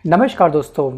नमस्कार दोस्तों।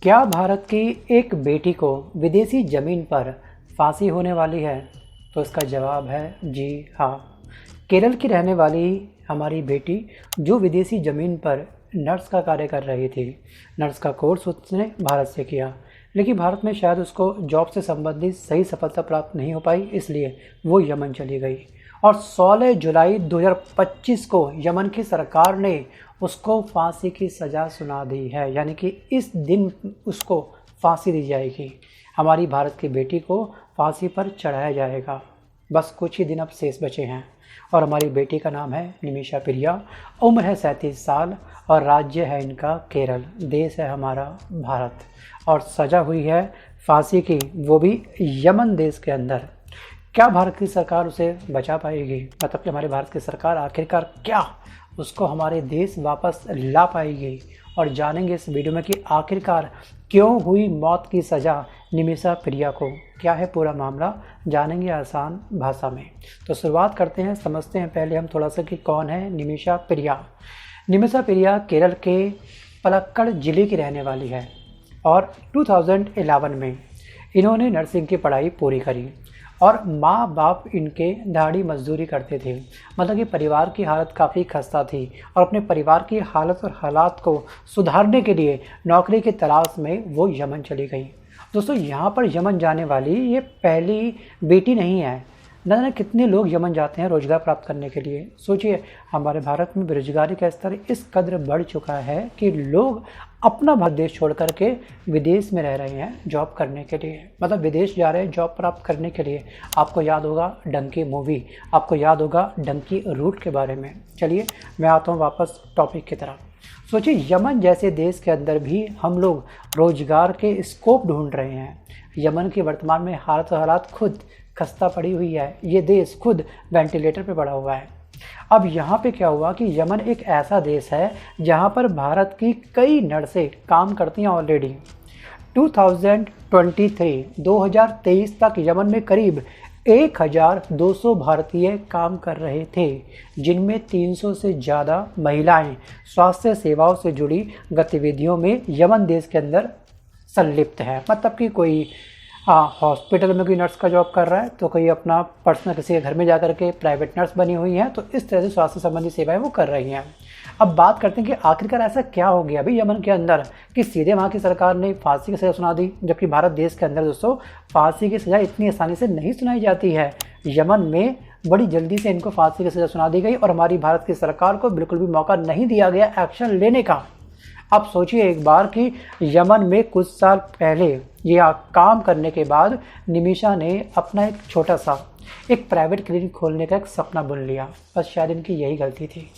क्या भारत की एक बेटी को विदेशी ज़मीन पर फांसी होने वाली है? तो इसका जवाब है जी हाँ। केरल की रहने वाली हमारी बेटी जो विदेशी ज़मीन पर नर्स का कार्य कर रही थी, नर्स का कोर्स उसने भारत से किया, लेकिन भारत में शायद उसको जॉब से संबंधित सही सफलता प्राप्त नहीं हो पाई, इसलिए वो यमन चली गई। और 16 जुलाई 2025 को यमन की सरकार ने उसको फांसी की सज़ा सुना दी है, यानी कि इस दिन उसको फांसी दी जाएगी। हमारी भारत की बेटी को फांसी पर चढ़ाया जाएगा। बस कुछ ही दिन अब शेष बचे हैं और हमारी बेटी का नाम है निमिषा प्रिया। उम्र है 37 साल और राज्य है इनका केरल, देश है हमारा भारत। और सज़ा हुई है फांसी की, वो भी यमन देश के अंदर। क्या भारत की सरकार उसे बचा पाएगी? मतलब कि हमारे भारत की सरकार आखिरकार क्या उसको हमारे देश वापस ला पाएगी? और जानेंगे इस वीडियो में कि आखिरकार क्यों हुई मौत की सज़ा निमिषा प्रिया को। क्या है पूरा मामला, जानेंगे आसान भाषा में। तो शुरुआत करते हैं, समझते हैं पहले हम थोड़ा सा कि कौन है निमिषा प्रिया। निमिषा प्रिया केरल के पलक्कड़ ज़िले की रहने वाली है और 2011 में इन्होंने नर्सिंग की पढ़ाई पूरी करी और माँ बाप इनके दिहाड़ी मजदूरी करते थे। मतलब कि परिवार की हालत काफ़ी खस्ता थी और अपने परिवार की हालत और हालात को सुधारने के लिए नौकरी की तलाश में वो यमन चली गई। दोस्तों, यहाँ पर यमन जाने वाली ये पहली बेटी नहीं है। न जाने कितने लोग यमन जाते हैं रोज़गार प्राप्त करने के लिए। सोचिए, हमारे भारत में बेरोजगारी का स्तर इस कदर बढ़ चुका है कि लोग अपना भारत देश छोड़ करके विदेश में रह रहे हैं जॉब करने के लिए। मतलब विदेश जा रहे हैं जॉब प्राप्त करने के लिए। आपको याद होगा डंकी मूवी, आपको याद होगा डंकी रूट के बारे में। चलिए मैं आता हूँ वापस टॉपिक की तरफ। सोचिए, यमन जैसे देश के अंदर भी हम लोग रोजगार के स्कोप ढूंढ रहे हैं। यमन की वर्तमान में हालात खुद खस्ता पड़ी हुई है। ये देश खुद वेंटिलेटर पे पड़ा हुआ है। अब यहाँ पे क्या हुआ कि यमन एक ऐसा देश है जहाँ पर भारत की कई नर्सें काम करती हैं ऑलरेडी। 2023 तक यमन में करीब 1200 भारतीय काम कर रहे थे, जिनमें 300 से ज़्यादा महिलाएं स्वास्थ्य सेवाओं से जुड़ी गतिविधियों में यमन देश के अंदर संलिप्त है। मतलब कि कोई हॉस्पिटल में कोई नर्स का जॉब कर रहा है, तो कोई अपना पर्सनल किसी के घर में जाकर के प्राइवेट नर्स बनी हुई हैं। तो इस तरह से स्वास्थ्य संबंधी सेवाएं वो कर रही हैं। अब बात करते हैं कि आखिरकार ऐसा क्या हो गया अभी यमन के अंदर कि सीधे वहाँ की सरकार ने फांसी की सज़ा सुना दी, जबकि भारत देश के अंदर दोस्तों फांसी की सज़ा इतनी आसानी से नहीं सुनाई जाती है। यमन में बड़ी जल्दी से इनको फांसी की सज़ा सुना दी गई और हमारी भारत की सरकार को बिल्कुल भी मौका नहीं दिया गया एक्शन लेने का। अब सोचिए एक बार कि यमन में कुछ साल पहले ये काम करने के बाद निमिषा ने अपना एक छोटा सा एक प्राइवेट क्लिनिक खोलने का एक सपना बुन लिया। बस शायद इनकी यही गलती थी।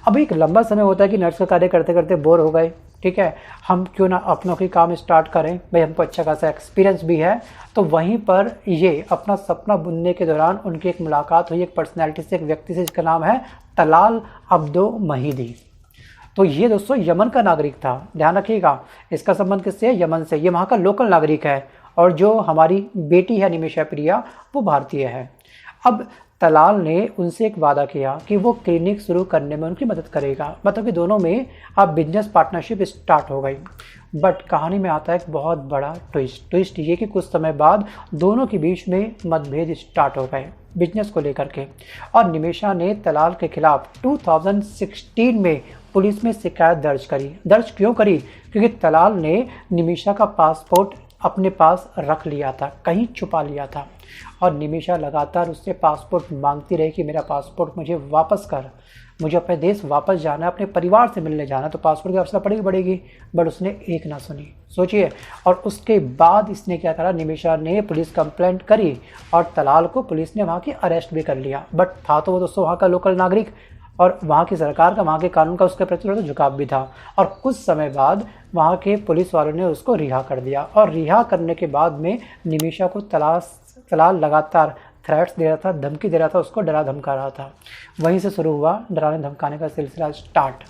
अब एक लंबा समय होता है कि नर्स का कार्य करते करते बोर हो गए, ठीक है, हम क्यों ना अपनों की काम स्टार्ट करें, भाई हमको अच्छा खासा एक्सपीरियंस भी है। तो वहीं पर ये अपना सपना बुनने के दौरान उनकी एक मुलाकात हुई एक पर्सनैलिटी से, एक व्यक्ति से, जिसका नाम है तलाल अब्दो महीदी। तो ये दोस्तों यमन का नागरिक था। ध्यान रखिएगा, इसका संबंध किससे है? यमन से। ये वहाँ का लोकल नागरिक है और जो हमारी बेटी है निमिषा प्रिया वो भारतीय है। अब तलाल ने उनसे एक वादा किया कि वो क्लिनिक शुरू करने में उनकी मदद करेगा। मतलब कि दोनों में अब बिजनेस पार्टनरशिप स्टार्ट हो गई। बट कहानी में आता है एक बहुत बड़ा ट्विस्ट ये कि कुछ समय बाद दोनों के बीच में मतभेद स्टार्ट हो गए बिजनेस को लेकर के। और निमिषा ने तलाल के खिलाफ 2016 में पुलिस में शिकायत दर्ज क्यों करी? क्योंकि तलाल ने निमिषा का पासपोर्ट अपने पास रख लिया था, कहीं छुपा लिया था। और निमिषा लगातार उससे पासपोर्ट मांगती रही कि मेरा पासपोर्ट मुझे वापस कर, मुझे अपने देश वापस जाना है, अपने परिवार से मिलने जाना, तो पासपोर्ट की आवश्यकता पड़ेगी। बट उसने एक ना सुनी। सोचिए, और उसके बाद इसने क्या करा, निमिषा ने पुलिस कंप्लेंट करी और तलाल को पुलिस ने वहाँ की अरेस्ट भी कर लिया। बट था तो वो दोस्तों वहाँ का लोकल नागरिक और वहाँ की सरकार का, वहाँ के कानून का उसके प्रति थोड़ा झुकाव भी था। और कुछ समय बाद वहाँ के पुलिस वालों ने उसको रिहा कर दिया और रिहा करने के बाद में निमिषा को तलाल लगातार थ्रेट्स दे रहा था, धमकी दे रहा था, उसको डरा धमका रहा था। वहीं से शुरू हुआ डराने धमकाने का सिलसिला स्टार्ट।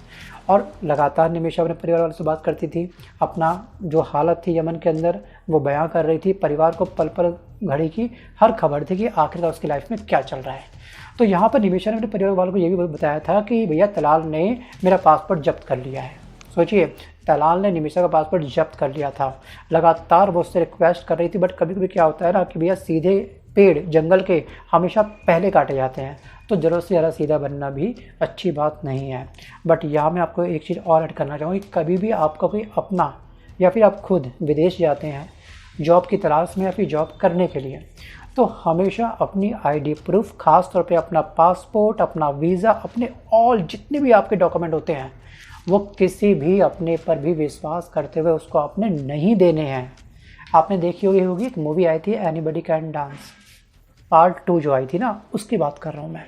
और लगातार निमिषा अपने परिवार वालों से बात करती थी, अपना जो हालत थी यमन के अंदर वो बयां कर रही थी। परिवार को पल पल घड़ी की हर खबर थी कि आखिरकार उसकी लाइफ में क्या चल रहा है। तो यहाँ पर निमिषा ने अपने परिवार वालों को ये भी बताया था कि भैया तलाल ने मेरा पासपोर्ट जब्त कर लिया है। सोचिए, तलाल ने निमिषा का पासपोर्ट जब्त कर लिया था। लगातार वो उससे रिक्वेस्ट कर रही थी, बट कभी कभी क्या होता है ना कि भैया सीधे पेड़ जंगल के हमेशा पहले काटे जाते हैं, तो ज़रूरत से ज़्यादा सीधा बनना भी अच्छी बात नहीं है। बट यहाँ मैं आपको एक चीज़ और ऐड करना चाहूँगी, कभी भी आपका कोई अपना या फिर आप खुद विदेश जाते हैं जॉब की तलाश में या फिर जॉब करने के लिए, तो हमेशा अपनी आईडी प्रूफ, खास तौर पे अपना पासपोर्ट, अपना वीज़ा, अपने ऑल जितने भी आपके डॉक्यूमेंट होते हैं, वो किसी भी अपने पर भी विश्वास करते हुए उसको आपने नहीं देने हैं। आपने देखी होगी एक मूवी आई थी एनीबॉडी कैन डांस, पार्ट 2 जो आई थी ना, उसकी बात कर रहा हूँ मैं।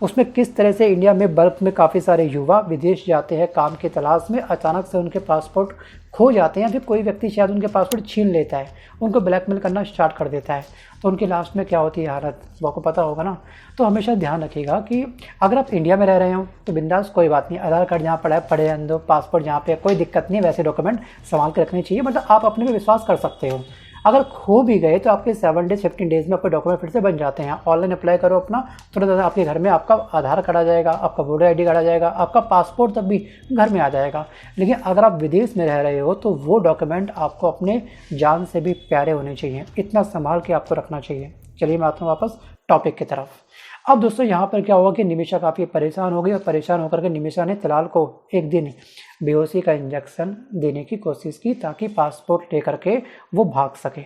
उसमें किस तरह से इंडिया में बल्क में काफ़ी सारे युवा विदेश जाते हैं काम की तलाश में, अचानक से उनके पासपोर्ट खो जाते हैं, फिर कोई व्यक्ति शायद उनके पासपोर्ट छीन लेता है, उनको ब्लैकमेल करना स्टार्ट कर देता है, तो उनकी लास्ट में क्या होती है हालत, वो आपको पता होगा ना। तो हमेशा ध्यान रखिएगा कि अगर आप इंडिया में रह रहे हो तो बिंदास, कोई बात नहीं, आधार कार्ड जहाँ पड़ा है पड़े रहने दो, पासपोर्ट जहाँ पे कोई दिक्कत नहीं, वैसे डॉक्यूमेंट संभाल के रखने चाहिए, मतलब आप अपने पे विश्वास कर सकते हो। अगर खो भी गए तो आपके 7 डेज 15 डेज़ में आपके डॉक्यूमेंट फिर से बन जाते हैं। ऑनलाइन अप्लाई करो अपना, तुरंत आपके घर में आपका आधार कार्ड आ जाएगा, आपका वोटर आईडी कार्ड आ जाएगा, आपका पासपोर्ट तब भी घर में आ जाएगा। लेकिन अगर आप विदेश में रह रहे हो तो वो डॉक्यूमेंट आपको अपने जान से भी प्यारे होने चाहिए, इतना संभाल के आपको रखना चाहिए। चलिए मैं आता हूँ वापस टॉपिक की तरफ। अब दोस्तों यहाँ पर क्या हुआ कि निमिषा काफ़ी परेशान हो गई, और परेशान होकर के निमिषा ने तलाल को एक दिन बेहोशी का इंजेक्शन देने की कोशिश की ताकि पासपोर्ट लेकर के वो भाग सके।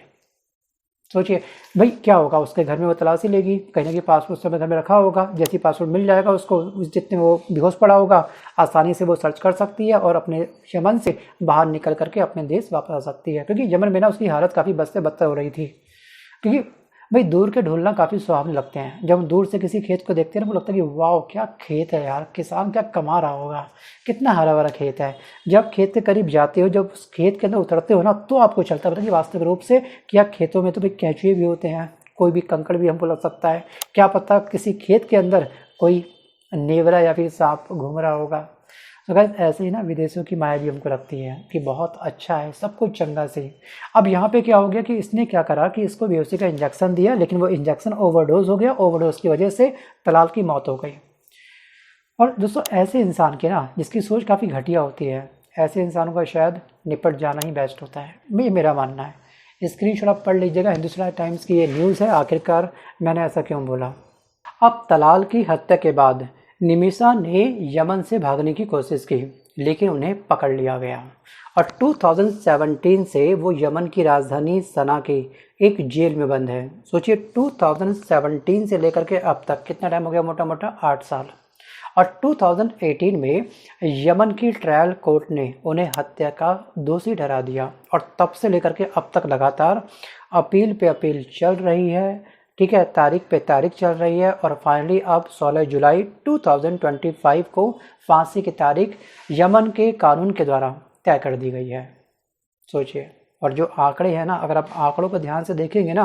सोचिए भाई क्या होगा, उसके घर में वो तलाशी लेगी, कहीं ना कहीं पासपोर्ट समय घर में रखा होगा, जैसे पासपोर्ट मिल जाएगा उसको, जितने वो बेहोश पड़ा होगा आसानी से वो सर्च कर सकती है और अपने यमन से बाहर निकल करके अपने देश वापस आ सकती है। क्योंकि यमन में ना उसकी हालत काफ़ी बद से बदतर हो रही थी, क्योंकि भाई दूर के ढोलना काफ़ी सुहावने लगते हैं। जब हम दूर से किसी खेत को देखते हैं ना, वो लगता है कि वाह क्या खेत है यार, किसान क्या कमा रहा होगा, कितना हरा भरा खेत है। जब खेत के करीब जाते हो, जब उस खेत के अंदर उतरते हो ना, तो आपको चलता पता कि वास्तविक रूप से क्या खेतों में तो भाई केंचुए भी होते हैं, कोई भी कंकड़ भी हमको लग सकता है, क्या पता किसी खेत के अंदर कोई नेवरा या फिर सांप घूम रहा होगा। तो गाइस ऐसे ही ना विदेशों की माया भी हमको लगती है कि बहुत अच्छा है, सब कुछ चंगा से। अब यहाँ पे क्या हो गया कि इसने क्या करा कि इसको बेहोशी का इंजेक्शन दिया, लेकिन वो इंजेक्शन ओवरडोज हो गया, ओवरडोज की वजह से तलाल की मौत हो गई। और दोस्तों ऐसे इंसान के ना जिसकी सोच काफ़ी घटिया होती है, ऐसे इंसानों का शायद निपट जाना ही बेस्ट होता है, ये मेरा मानना है। स्क्रीनशॉट आप पढ़ लीजिएगा, हिंदुस्तान टाइम्स की ये न्यूज़ है। आखिरकार मैंने ऐसा क्यों बोला। अब तलाल की हत्या के बाद निमिषा ने यमन से भागने की कोशिश की, लेकिन उन्हें पकड़ लिया गया और 2017 से वो यमन की राजधानी सना की एक जेल में बंद है। सोचिए 2017 से लेकर के अब तक कितना टाइम हो गया, मोटा मोटा 8 साल। और 2018 में यमन की ट्रायल कोर्ट ने उन्हें हत्या का दोषी ठहरा दिया, और तब से लेकर के अब तक लगातार अपील पे अपील चल रही है, ठीक है, तारीख पे तारीख चल रही है। और फाइनली अब 16 जुलाई 2025 को फांसी की तारीख यमन के कानून के द्वारा तय कर दी गई है। सोचिए, और जो आंकड़े हैं ना, अगर आप आंकड़ों को ध्यान से देखेंगे ना,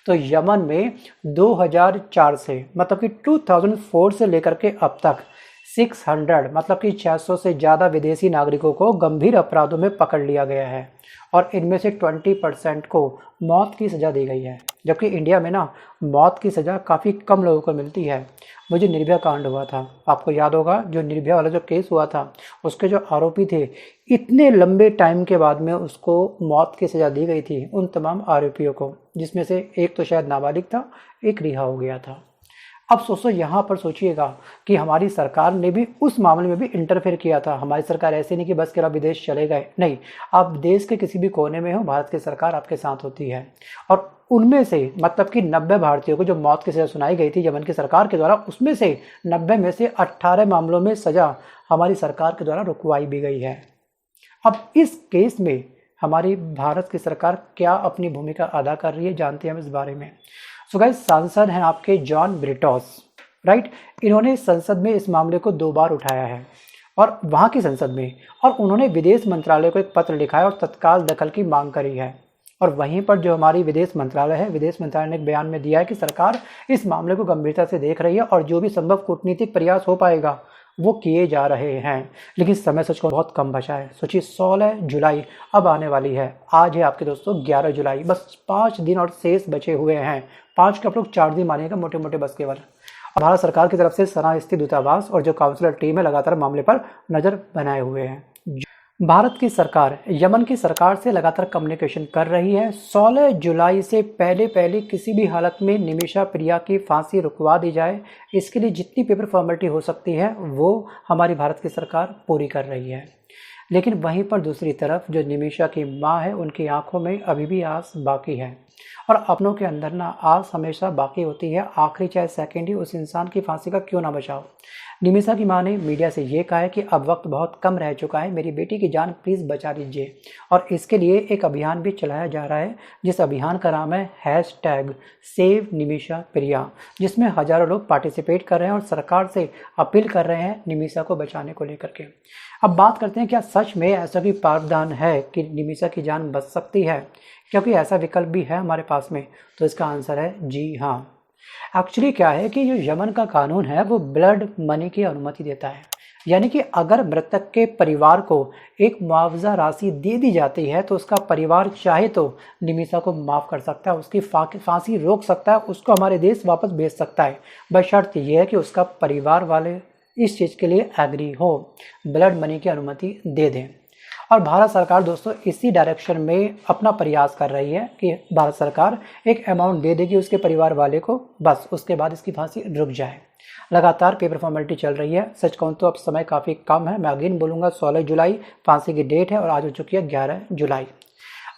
तो यमन में 2004 से मतलब कि 2004 से लेकर के अब तक 600 मतलब कि 600 से ज़्यादा विदेशी नागरिकों को गंभीर अपराधों में पकड़ लिया गया है, और इनमें से 20% को मौत की सज़ा दी गई है। जबकि इंडिया में ना मौत की सज़ा काफ़ी कम लोगों को मिलती है। वो जो निर्भया कांड हुआ था, आपको याद होगा, जो निर्भया वाला जो केस हुआ था, उसके जो आरोपी थे, इतने लंबे टाइम के बाद में उसको मौत की सज़ा दी गई थी उन तमाम आरोपियों को, जिसमें से एक तो शायद नाबालिग था, एक रिहा हो गया था। अब सोचो यहाँ पर सोचिएगा कि हमारी सरकार ने भी उस मामले में भी इंटरफेयर किया था। हमारी सरकार ऐसे नहीं कि बस के आप विदेश चले गए, नहीं, आप देश के किसी भी कोने में हो, भारत की सरकार आपके साथ होती है। और उनमें से मतलब कि 90 भारतीयों को जो मौत की सज़ा सुनाई गई थी यमन की सरकार के द्वारा, उसमें से 90 में से 18 मामलों में सज़ा हमारी सरकार के द्वारा रुकवाई भी गई है। अब इस केस में हमारी भारत की सरकार क्या अपनी भूमिका अदा कर रही है, जानते हैं हम इस बारे में। सो गाइस, सांसद हैं आपके जॉन ब्रिटॉस, राइट। इन्होंने संसद में इस मामले को 2 बार उठाया है, और वहाँ की संसद में, और उन्होंने विदेश मंत्रालय को एक पत्र लिखा है और तत्काल दखल की मांग करी है। और वहीं पर जो हमारी विदेश मंत्रालय है, विदेश मंत्रालय ने एक बयान में दिया है कि सरकार इस मामले को गंभीरता से देख रही है और जो भी संभव कूटनीतिक प्रयास हो पाएगा वो किए जा रहे हैं। लेकिन समय सच को बहुत कम बचा है। सोचिए 16 जुलाई अब आने वाली है, आज है आपके दोस्तों 11 जुलाई, बस 5 दिन और शेष बचे हुए हैं। 5 के आप लोग 4 दिन मानिएगा मोटे मोटे बस केवल। भारत सरकार की तरफ से सना स्थित दूतावास और जो काउंसलर टीम है लगातार मामले पर नज़र बनाए हुए हैं। भारत की सरकार यमन की सरकार से लगातार कम्युनिकेशन कर रही है। 16 जुलाई से पहले किसी भी हालत में निमिषा प्रिया की फांसी रुकवा दी जाए, इसके लिए जितनी पेपर फॉर्मेलिटी हो सकती है वो हमारी भारत की सरकार पूरी कर रही है। लेकिन वहीं पर दूसरी तरफ जो निमिषा की माँ है, उनकी आंखों में अभी भी आस बाकी है और अपनों के अंदर ना आस हमेशा बाकी होती है। आखिरी चाहे सेकंड ही उस इंसान की फांसी का क्यों ना बचाओ। निमिषा की मां ने मीडिया से ये कहा है कि अब वक्त बहुत कम रह चुका है, मेरी बेटी की जान प्लीज़ बचा दीजिए। और इसके लिए एक अभियान भी चलाया जा रहा है, जिस अभियान का नाम है #SaveNimishaPriya, जिसमें हजारों लोग पार्टिसिपेट कर रहे हैं और सरकार से अपील कर रहे हैं निमिषा को बचाने को लेकर के। अब बात करते हैं, क्या सच में ऐसा भी प्रावधान है कि निमिषा की जान बच सकती है? क्योंकि ऐसा विकल्प भी है हमारे पास में। तो इसका आंसर है जी हाँ। एक्चुअली क्या है कि जो यमन का कानून है वो ब्लड मनी की अनुमति देता है, यानी कि अगर मृतक के परिवार को एक मुआवजा राशि दे दी जाती है तो उसका परिवार चाहे तो निमिषा को माफ़ कर सकता है, उसकी फांसी रोक सकता है, उसको हमारे देश वापस भेज सकता है। बशर्ते यह है कि उसका परिवार वाले इस चीज़ के लिए एग्री हो, ब्लड मनी की अनुमति दे दें। और भारत सरकार दोस्तों इसी डायरेक्शन में अपना प्रयास कर रही है कि भारत सरकार एक अमाउंट दे देगी उसके परिवार वाले को, बस उसके बाद इसकी फांसी रुक जाए। लगातार पेपर फॉर्मेलिटी चल रही है। सच कहूँ तो अब समय काफ़ी कम है। मैं अगेन बोलूँगा 16 जुलाई फांसी की डेट है और आज हो चुकी है 11 जुलाई।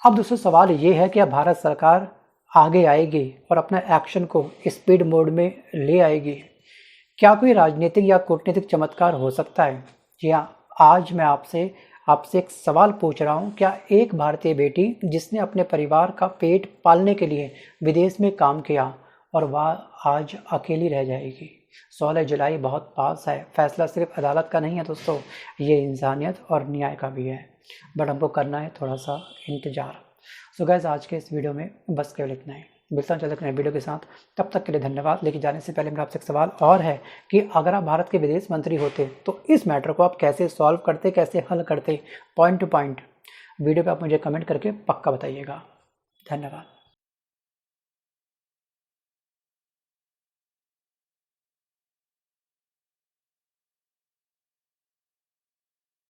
अब दोस्तों सवाल ये है कि अब भारत सरकार आगे आएगी और अपना एक्शन को स्पीड मोड में ले आएगी। क्या कोई राजनीतिक या कूटनीतिक चमत्कार हो सकता है? जी हाँ, आज मैं आपसे एक सवाल पूछ रहा हूँ, क्या एक भारतीय बेटी जिसने अपने परिवार का पेट पालने के लिए विदेश में काम किया और वह आज अकेली रह जाएगी? 16 जुलाई बहुत पास है। फैसला सिर्फ अदालत का नहीं है दोस्तों, ये इंसानियत और न्याय का भी है, बट हमको करना है थोड़ा सा इंतज़ार। सो गाइस, आज के इस वीडियो में बस केवल इतना ही। मिलता हूं चलते नए वीडियो के साथ, तब तक के लिए धन्यवाद। लेकिन जाने से पहले मेरा आपसे एक सवाल और है कि अगर आप भारत के विदेश मंत्री होते तो इस मैटर को आप कैसे सॉल्व करते, कैसे हल करते? पॉइंट टू पॉइंट वीडियो पे आप मुझे कमेंट करके पक्का बताइएगा। धन्यवाद।